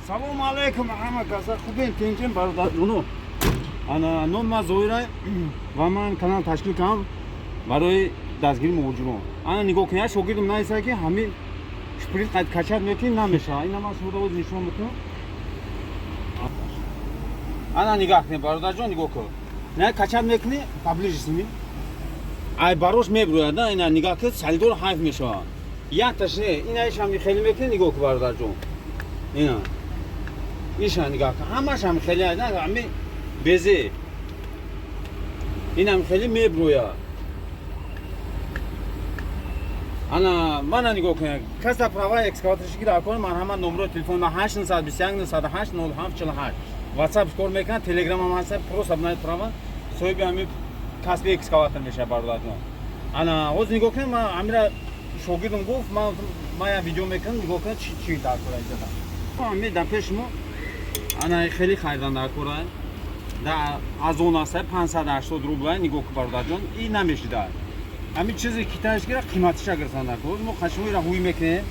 Салом алейкум, ҳама каса хубин тинчин бародарҷону. Ана ном ма Зоира ва ман канал ташкил кардам барои дастгирии муҳоҷирон. Ана нигоҳ кунед, як шогирдам наиса ки ҳамин шприт қайд качад мекунӣ намешавад. Ина ман шумо давоз нишон мекунам. Ана нигоҳ кунед бародарҷон, нигоҳ кун. Не качад мекунӣ, поближе сини. Ай барош меброяд, да, ина нигоҳ кун, салидор ҳайф мешавад. Як ташне, ина ишам хеле мекунӣ, нигоҳ кун бародарҷон. Ина иша нигоҳ кун, ҳамаш ҳам хеле ай, ҳами безе. Инам хеле меброяд. Ана мана нигоҳ кунед. Каса права экскаваторши гира кун, ман ҳама номерои телефон ма 821 908 0748. WhatsApp кор мекунад, Telegram ам ҳаст, просто абнайт права. Соҳиби ҳами касби экскаватор мешавад бародарҷон. Ана ҳозир нигоҳ кунед, ман ҳамира шогирдам гуфт, ман як видео мекунам, нигоҳ кунед чӣ дар кора иҷода. Ҳами дар пеши мо ана хеле хайрдан дар кора. Да аз он аст 580 рубл, нигоҳ кун бародарҷон, и намешида. Ҳамин чизе ки тааш гира қиматиша гирсан дар кора. Мо хашмоира ҳуй мекунем.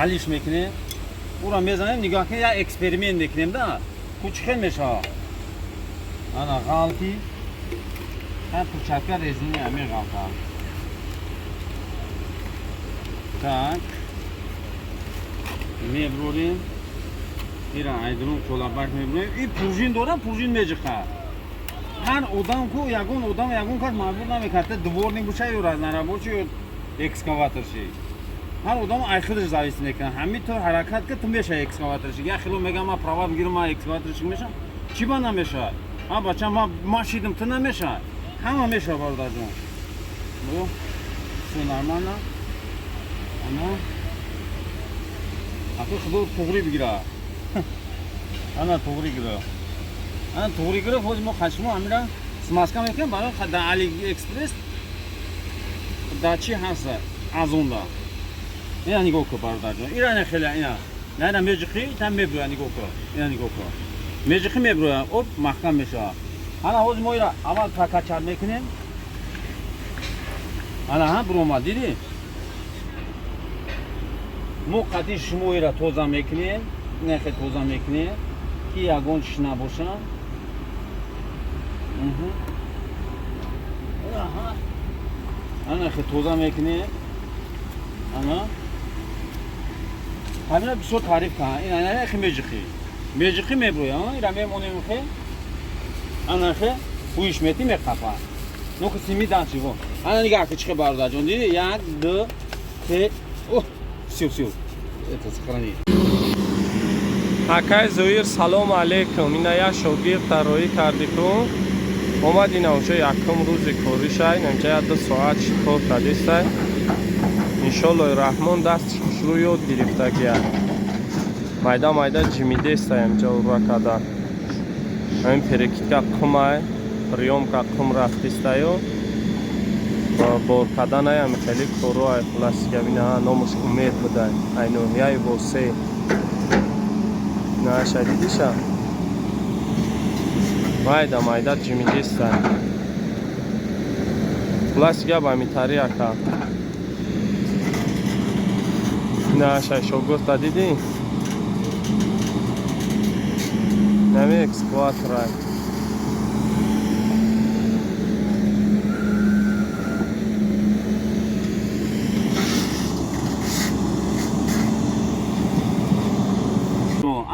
Алиш мекунем. Ура мезанем, нигоҳ кунед, як эксперимент мекунем, да. Куч хел мешавад. Ана ғалти. Ҳам пурчатка резини ҳамин ғалта. Так. Меброрем. Ира айдрон қолабак меброрем. И пружин дорам, пружин меҷиқад. Ҳар одам ку ягон одам ягон кас маъбур намекард, дворник буша ё разнарабочи ё экскаваторши. Ҳар одам ай худаш завис мекунад. Ҳамин то ҳаракат ки ту мешавад экскаваторши. Я хело мегам ман права мегирам, ман экскаваторши мешавам. Чӣ ба намешавад? А бача ман шидам, ту намешавад. Ҳама мешавад бародарҷон. Бо всё нормально. Ана ато худо туғри бигира. Ана туғри гира. Ана туғри гира, ҳозир мо хашмо ҳамира смазка мекунем барои дар AliExpress. Дар чӣ ҳаст? Азонда. Ина нигоҳ кун бародарҷон. Ина хеле ина. Ина меҷиқӣ, там меброяд, нигоҳ кун. Ина нигоҳ кун. Меҷиқӣ меброяд, оп маҳкам мешавад. Ана ҳозир мо ира аввал прокачат мекунем. Ана ҳам биромад, дидӣ? Мо қадди шумо ира тоза мекунем. Ина хеле тоза мекунем ки ягон чиз набошад. Ана хеле тоза мекунем. Ана ҳамина бисёр таъриф кардам. Ина хеле меҷиқӣ. Меҷиқӣ меброяд, ира мемонем хе. Ана хе ҳуиш мети меқапа. Ну ки сими дан чиво. Ана нигоҳ ки чиқи бародарҷон, диди? 1 2 3. О, всё. Это сохрани. Акай Зоир, салом алейкум. Ина як шогирд тарроҳӣ кардику. Омад ина онҷо якум рӯзи коришай, инҷа 2 соат кор кардистай. Иншоллоҳи раҳмон дастиш шурӯъ ёд гирифтагия. Майда ҷимидестай инҷа ура када. Ҳамин перекидка қумай, приёмка қум рафтистаю. Бор каданай ҳами хеле корроай хуласига бина номуш умед будай. Айнуҳияи восе. На шадидиша. Майда ҷимидестай. Хуласига ба митарияка. На шогурта диди? Нами экскаваторай.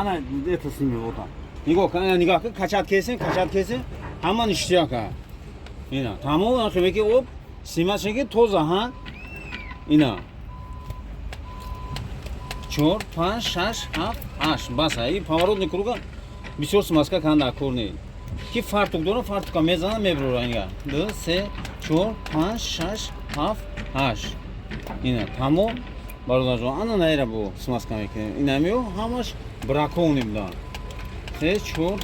Ана это сними вот так. Нигоҳ кун, качат кесем, ҳама ништияка. Ина, тамом ахиме ки оп, симашеги тоза ҳа. Ина. 4 5 6 7 8 баса. И поворотный круга бисёр смазка канда корни. Ки фартук дорам, фартука мезанам меброра инга. 2 3 4 5 6 7 8. Ина, тамом. Бародарҷон, ана наира бо смазка мекунем. Ина меё ҳамаш браконим да. 3 4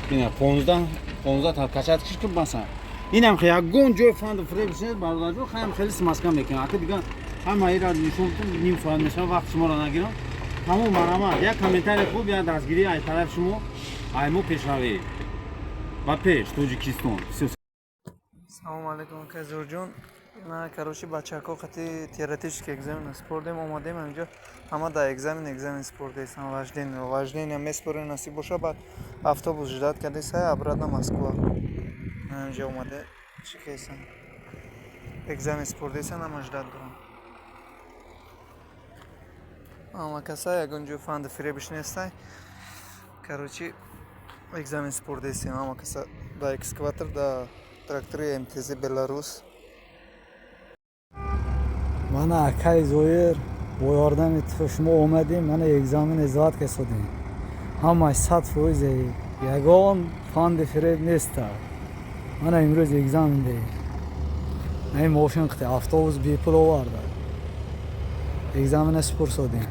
ина 15 та качат киш ки баса. Инам хе ягон ҷой фанду фребшед бародарҷон, хаям хеле смазка мекунем. Ака дига ҳама ира нишон ним соат мешава, вақт шуморо нагирам. Тамом марамад. Як комментарий хуб, як дастгирӣ ай тараф шумо, ай мо пешравӣ. Ба пеш Тоҷикистон. Салом алейкум Казурҷон. نه کروشی بچه ها خطی تیراتیش که اگزامین سپردیم اومدیم اینجا همه در اگزامین سپرده ایستن وجدین هم میسپره نصیب باشه بعد افتا جداد کرده ایسته ابراد مسکوه اینجا اومده چی که ایستن اگزامین سپرده ایستن هم جداد دارم اما کسای اگه فاند فری بشنیسته کروچی اگزامین سپرده ایستیم اما کسا دا اکسکواتر دا ترکتوری امتیزی بلاروس من اکای زویر با یاردم شما اومدیم من اگزامین ازاد که شدیم همه 100% یگان فاند فریب نیست من امروز اگزامین دیم این موشن خطی افتوبوس بی پول آورده اگزامین سپر شدیم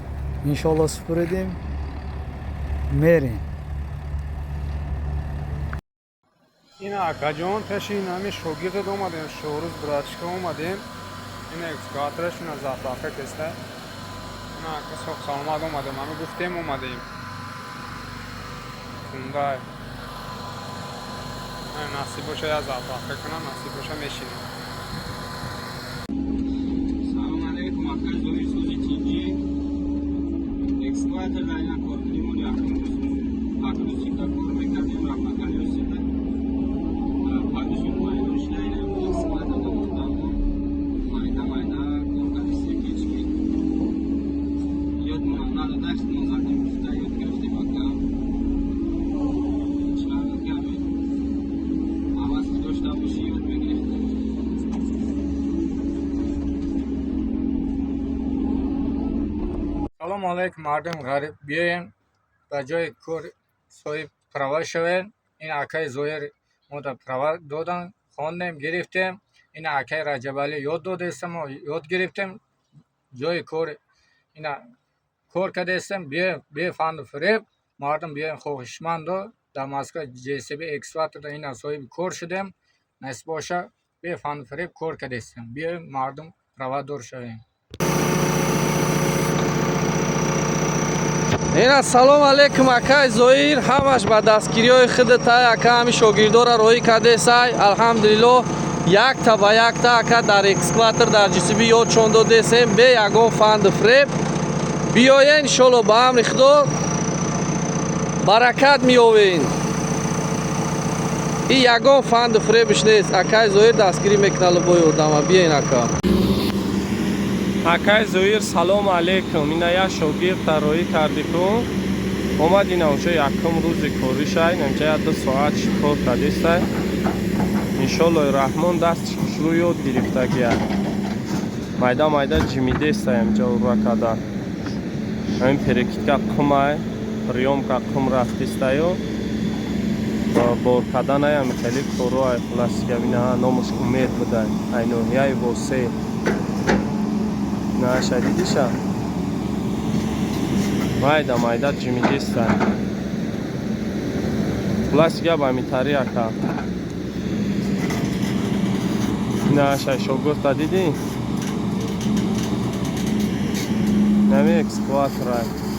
انشالله سپردیم میریم این اکا جان پیش این همه شوگیرد اومدیم شوروز براتشکا اومدیم این اکسکاترشون از افرافه کسته این اکا سوک سالماد اومدیم همه گفتیم اومدیم کنده نصیب باشه از افرافه کنم نصیب باشه میشینیم سلام علیکم اکای زویر سوزی تیجی اکسکواتر در این کار کنیم و اکنون سیتا کار میکردیم رفت کنیم سیتا پاکشون باید روشنه اکسکواتر در مختلف مایده کار سیکیچی یاد مهمه درست نوزردیم گفته یاد گرفتیم اکا چرا گرمی آواز که داشته باشی یاد بگرفتیم سلام علیکم مردم غریب بیاین به جای کور صاحب پروا شوین این اکای زویر ما در پروا دادن خواندیم گرفتیم این اکای رجبالی یاد داده استم و یاد گرفتیم جای کور این کور کرده استم بیا فاند فریب مردم بیاین خوشمند و در مسکو جیسیبی اکسواتر این صاحب کور شدیم نصب باشه بیا فاند فریب کور کرده استم بیا مردم پروا دور شوین این سلام علیکم اکای زویر همش با دستگیری های خودت اکا همی شاگردارا روی کرده سای الحمدلله یک تا با یک تا اکا در اکسکواتر در جیسیبی یاد چون داده سیم به یگان فاند فریب بیاین شلو با هم ریخدو برکت میوین این یگان فاند فریبش نیست اکای زویر دستگیری میکنه لبوی آدم بیاین اکا اکای زویر سلام علیکم این یک شاگرد طراحی کردی کن اومد این اونجا یکم روزی کاری شای نمچه 2 ساعت کار کرده سای انشالله رحمان دست شروع یاد گرفته گیا مایده جمیده سای اینجا رو کده همین پرکیت که قمه پریوم که قم رفتی سای و بار کدن همین خیلی کارو های خلاص که بینه نامش امید بودن اینو یای باسه نه شدیدیشه مایده جمیده استن خلاص گه با همی طریقه نه شاگرد تا دیدی نمی اکسکواتر